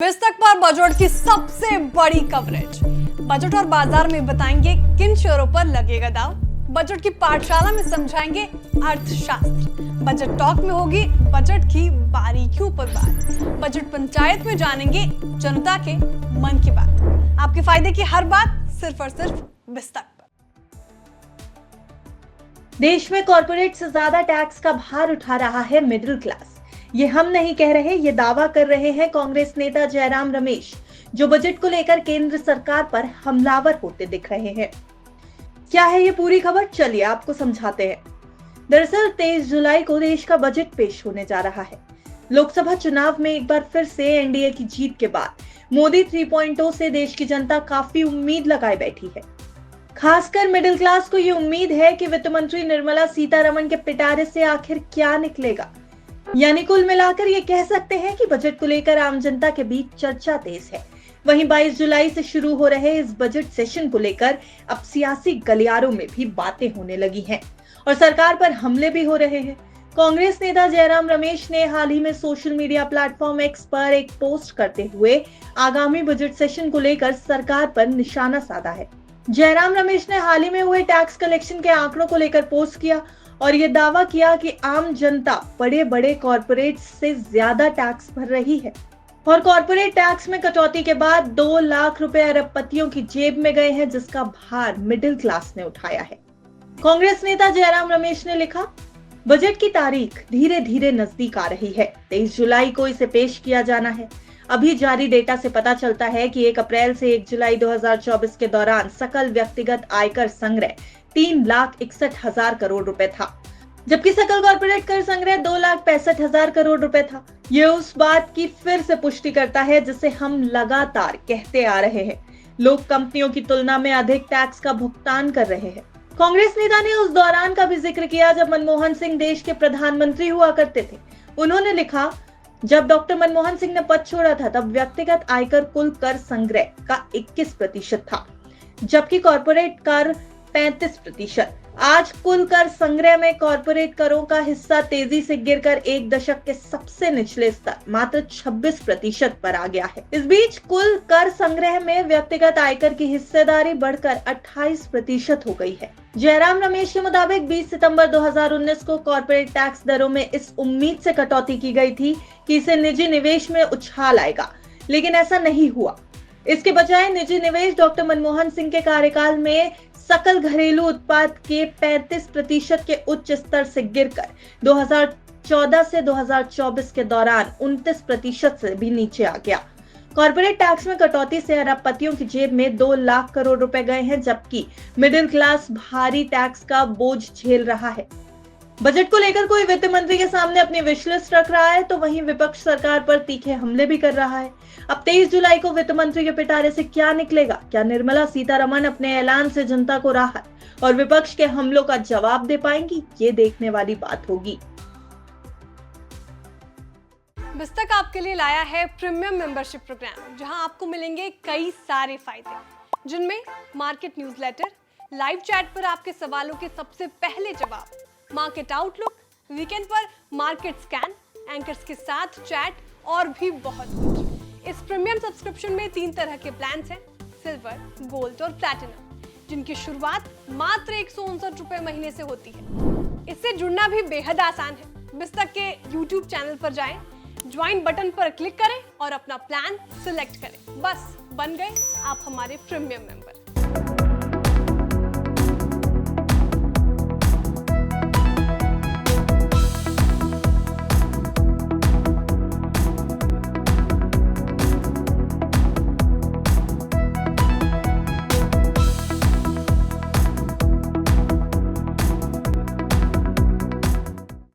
विस्तक पर बजट की सबसे बड़ी कवरेज। बजट और बाजार में बताएंगे किन शेयरों पर लगेगा दाव। बजट की पाठशाला में समझाएंगे अर्थशास्त्र। बजट टॉक में होगी बजट की बारीकियों पर बात। बजट पंचायत में जानेंगे जनता के मन की बात। आपके फायदे की हर बात सिर्फ और सिर्फ विस्तक पर। देश में कॉर्पोरेट से ज्यादा टैक्स का भार उठा रहा है मिडिल क्लास। ये हम नहीं कह रहे, ये दावा कर रहे हैं कांग्रेस नेता जयराम रमेश, जो बजट को लेकर केंद्र सरकार पर हमलावर होते दिख रहे हैं। क्या है ये पूरी खबर, चलिए आपको समझाते हैं। दरअसल 23 जुलाई को देश का बजट पेश होने जा रहा है। लोकसभा चुनाव में एक बार फिर से एनडीए की जीत के बाद मोदी 3.0 से देश की जनता काफी उम्मीद लगाए बैठी है। खासकर मिडिल क्लास को ये उम्मीद है कि वित्त मंत्री निर्मला सीतारमण के पिटारे से आखिर क्या निकलेगा। यानी कुल मिलाकर ये कह सकते हैं कि बजट को लेकर आम जनता के बीच चर्चा तेज है। वहीं 22 जुलाई से शुरू हो रहे इस बजट सेशन को लेकर अब सियासी गलियारों में भी बातें होने लगी हैं और सरकार पर हमले भी हो रहे हैं। कांग्रेस नेता जयराम रमेश ने हाल ही में सोशल मीडिया प्लेटफॉर्म एक्स पर एक पोस्ट करते हुए आगामी बजट सेशन को लेकर सरकार पर निशाना साधा है। जयराम रमेश ने हाल ही में हुए टैक्स कलेक्शन के आंकड़ों को लेकर पोस्ट किया और ये दावा किया कि आम जनता बड़े बड़े कॉर्पोरेट से ज्यादा टैक्स भर रही है और कॉर्पोरेट टैक्स में कटौती के बाद 2 लाख रुपए अरबपतियों की जेब में गए हैं, जिसका भार मिडिल क्लास ने उठाया है। कांग्रेस नेता जयराम रमेश ने लिखा, बजट की तारीख धीरे धीरे नजदीक आ रही है। 23 जुलाई को इसे पेश किया जाना है। अभी जारी डेटा से पता चलता है कि 1 अप्रैल से 1 जुलाई 2024 के दौरान सकल व्यक्तिगत आयकर संग्रह 3,61,000 करोड़ रुपए था, जबकि सकल कॉर्पोरेट कर संग्रह 2,65,000 करोड़ रुपए था। ये उस बात की फिर से पुष्टि करता है जिसे हम लगातार कहते आ रहे हैं, लोग कंपनियों की तुलना में अधिक टैक्स का भुगतान कर रहे हैं। कांग्रेस नेता ने उस दौरान का भी जिक्र किया जब मनमोहन सिंह देश के प्रधानमंत्री हुआ करते थे। उन्होंने लिखा, जब डॉक्टर मनमोहन सिंह ने पद छोड़ा था तब व्यक्तिगत आयकर कुल कर संग्रह का 21% था, जबकि कॉर्पोरेट कर 35%। आज कुल कर संग्रह में कॉर्पोरेट करों का हिस्सा तेजी से गिरकर एक दशक के सबसे निचले स्तर मात्र 26% पर आ गया है। इस बीच कुल कर संग्रह में व्यक्तिगत आयकर की हिस्सेदारी बढ़कर 28% हो गई है। जयराम रमेश के मुताबिक 20 सितंबर 2019 को कॉर्पोरेट टैक्स दरों में इस उम्मीद से कटौती की गई थी कि इसे निजी निवेश में उछाल आएगा, लेकिन ऐसा नहीं हुआ। इसके बजाय निजी निवेश डॉक्टर मनमोहन सिंह के कार्यकाल में सकल घरेलू उत्पाद के 35% के उच्च स्तर से गिरकर 2014 से 2024 के दौरान 29% से भी नीचे आ गया। कॉर्पोरेट टैक्स में कटौती से अरबपतियों की जेब में 2 लाख करोड़ रुपए गए हैं, जबकि मिडिल क्लास भारी टैक्स का बोझ झेल रहा है। बजट को लेकर कोई वित्त मंत्री के सामने अपनी विश लिस्ट रख रहा है तो वहीं विपक्ष सरकार पर तीखे हमले भी कर रहा है। अब 23 जुलाई को वित्त मंत्री के पिटारे से क्या निकलेगा? क्या निर्मला सीतारमण अपने ऐलान से जनता को राहत और विपक्ष के हमलों का जवाब दे पाएंगी? ये देखने वाली बात होगी। विस्तक आपके लिए लाया है प्रीमियम मेंबरशिप प्रोग्राम, जहां आपको मिलेंगे कई सारे फायदे, जिनमें मार्केट न्यूज़लेटर, लाइव चैट पर आपके सवालों के सबसे पहले जवाब, मार्केट आउटलुक, वीकेंड पर मार्केट स्कैन, एंकर्स के साथ चैट और भी बहुत कुछ। इस प्रीमियम सब्सक्रिप्शन में 3 तरह के प्लान्स हैं, सिल्वर, गोल्ड और प्लैटिनम, जिनकी शुरुआत मात्र 159 रुपए महीने से होती है। इससे जुड़ना भी बेहद आसान है। विस्तक के YouTube चैनल पर जाएं, ज्वाइन बटन पर क्लिक करें और अपना प्लान सिलेक्ट करें। बस बन गए आप हमारे प्रीमियम मेंबर।